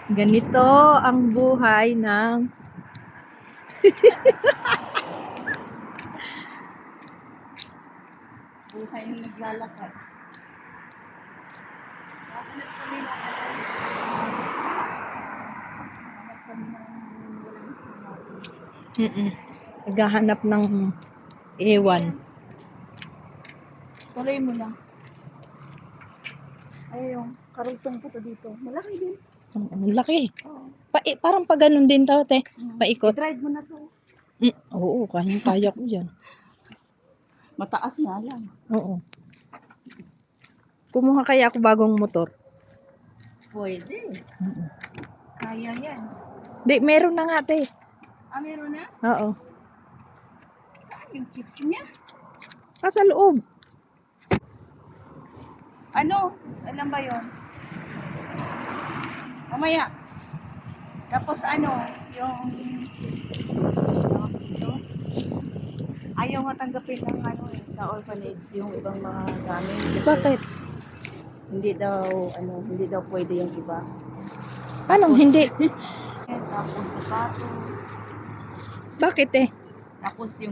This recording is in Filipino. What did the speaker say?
Ganito ang buhay ng buhay ng naglalakad. Naghahanap ng ewan. Tuloy mo lang. Ay, yung karugtong po to dito. Malaki din. Ang laki. Oo. Parang pa ganun din tao, te. Paikot. I-drive mo na to. Oo, kaya ko dyan. Mataas nga lang. Oo. Kumuha kaya ako bagong motor. Pwede. Kaya yan. Di, meron na nga, te. Ah, meron na? Oo. Saan yung chips niya? Sa loob. Ano? Alam ba yun? Mamaya. Tapos ano? Yung... ayaw nga tanggapin ng ano eh, sa orphanage yung ibang mga gamit. Bakit? Hindi daw pwede yung iba. Anong hindi? Tapos sapatos. Bakit, eh? Tapos yung